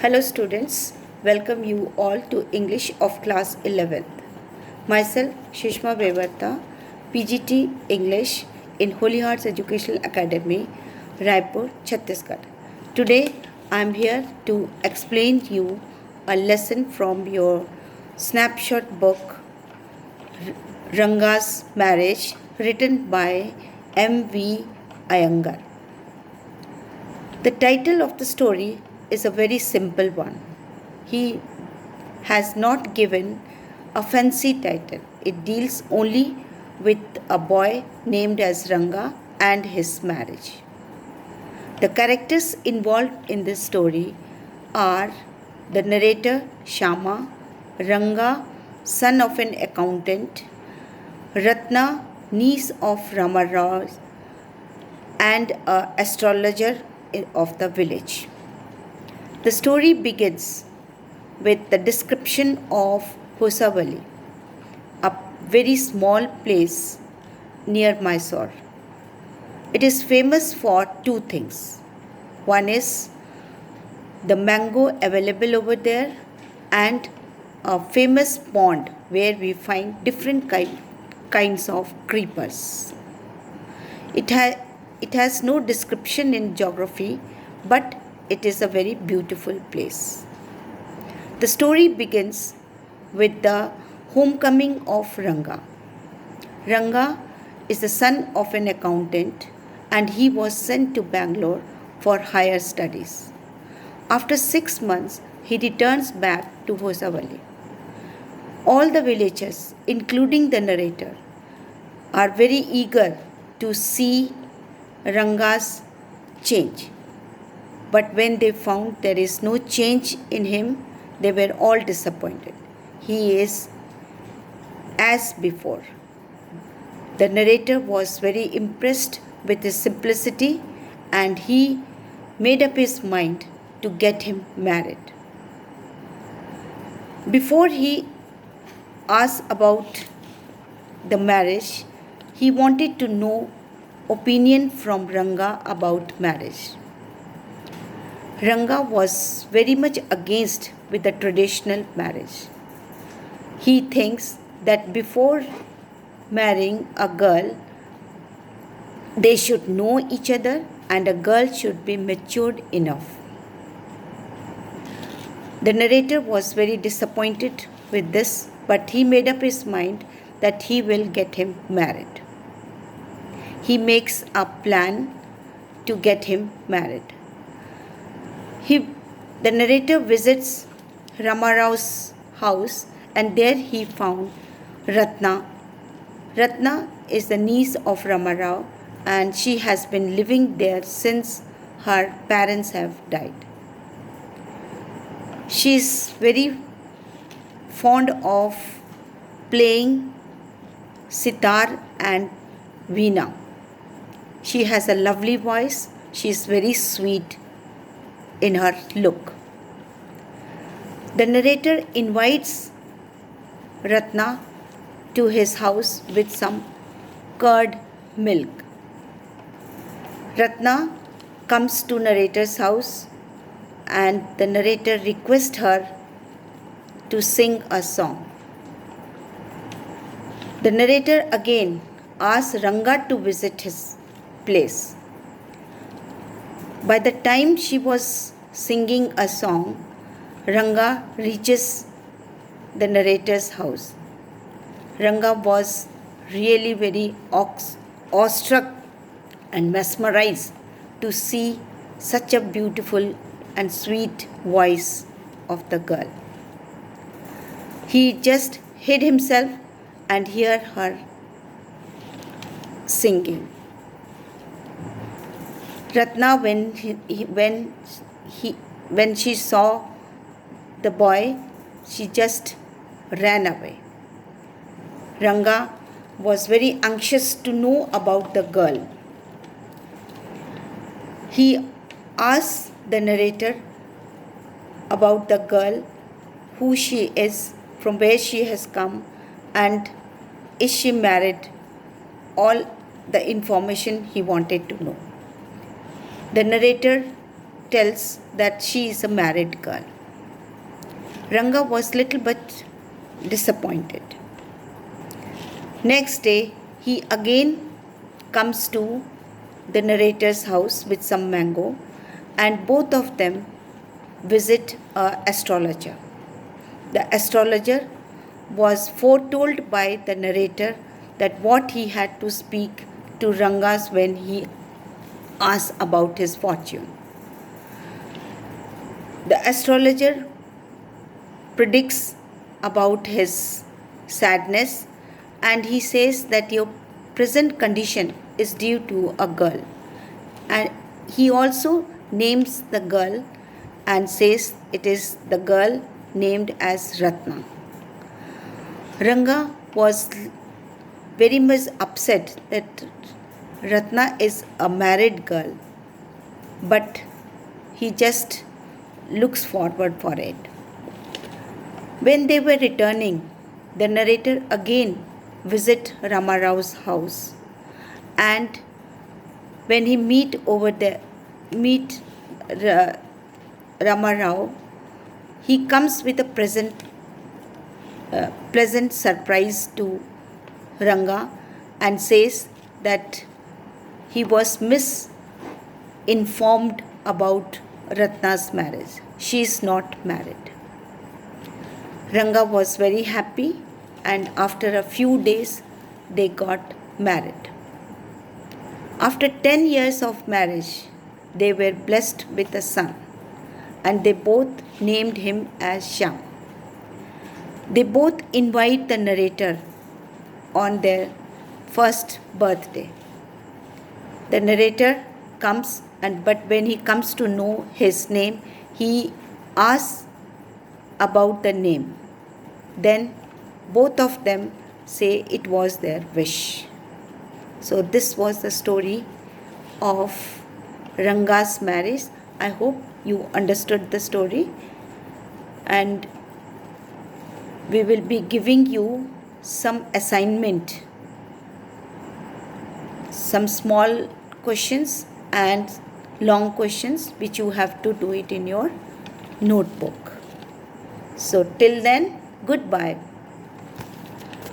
Hello students, welcome you all to English of class 11th. Myself Shishma Bevarta, PGT English in Holy Hearts Educational Academy, Raipur, Chhattisgarh. Today I am here to explain you a lesson from your snapshot book Ranga's Marriage, written by M.V. Iyengar. The title of the story is a very simple one. He has not given a fancy title. It deals only with a boy named as Ranga and his marriage. The characters involved in this story are the narrator Shama, Ranga, son of an accountant, Ratna, niece of Ramarao, and an astrologer of the village. The story begins with the description of Hosavali, a very small place near Mysore. It is famous for two things. One is the mango available over there and a famous pond where we find different kinds of creepers. It has no description in geography, but it is a very beautiful place. The story begins with the homecoming of Ranga. Ranga is the son of an accountant and he was sent to Bangalore for higher studies. After 6 months, he returns back to Hosavali. All the villagers, including the narrator, are very eager to see Ranga's change. But when they found there is no change in him, they were all disappointed. He is as before. The narrator was very impressed with his simplicity and he made up his mind to get him married. Before he asked about the marriage, he wanted to know opinion from Ranga about marriage. Ranga was very much against with the traditional marriage. He thinks that before marrying a girl, they should know each other and a girl should be matured enough. The narrator was very disappointed with this, but he made up his mind that he will get him married. He makes a plan to get him married. The narrator visits Ramarao's house and there he found Ratna. Ratna is the niece of Ramarao and she has been living there since her parents have died. She is very fond of playing sitar and veena. She has a lovely voice. She is very sweet in her look. The narrator invites Ratna to his house with some curd milk. Ratna comes to narrator's house and the narrator requests her to sing a song. The narrator again asks Ranga to visit his place. By the time she was singing a song, Ranga reaches the narrator's house. Ranga was really very awestruck and mesmerized to see such a beautiful and sweet voice of the girl. He just hid himself and heard her singing. Ratna, when she saw the boy, she just ran away. Ranga was very anxious to know about the girl. He asked the narrator about the girl, who she is, from where she has come, and is she married, all the information he wanted to know. The narrator tells that she is a married girl. Ranga was little bit disappointed. Next day, he again comes to the narrator's house with some mango, and both of them visit an astrologer. The astrologer was foretold by the narrator that what he had to speak to Rangas when he asked about his fortune. The astrologer predicts about his sadness, and he says that your present condition is due to a girl, and he also names the girl and says it is the girl named as Ratna. Ranga was very much upset that Ratna is a married girl, but he just looks forward for it. When they were returning, the narrator again visit Rama Rao's house, and when he meet Rama Rao, he comes with a pleasant surprise to Ranga and says that he was misinformed about Ratna's marriage. She is not married. Ranga was very happy, and after a few days they got married. After 10 years of marriage, they were blessed with a son, and they both named him as Shyam. They both invite the narrator on their first birthday. The narrator comes, but when he comes to know his name, he asks about the name. Then both of them say it was their wish. So this was the story of Ranga's marriage. I hope you understood the story, and we will be giving you some assignment, some small questions and long questions which you have to do it in your notebook. So till then, goodbye.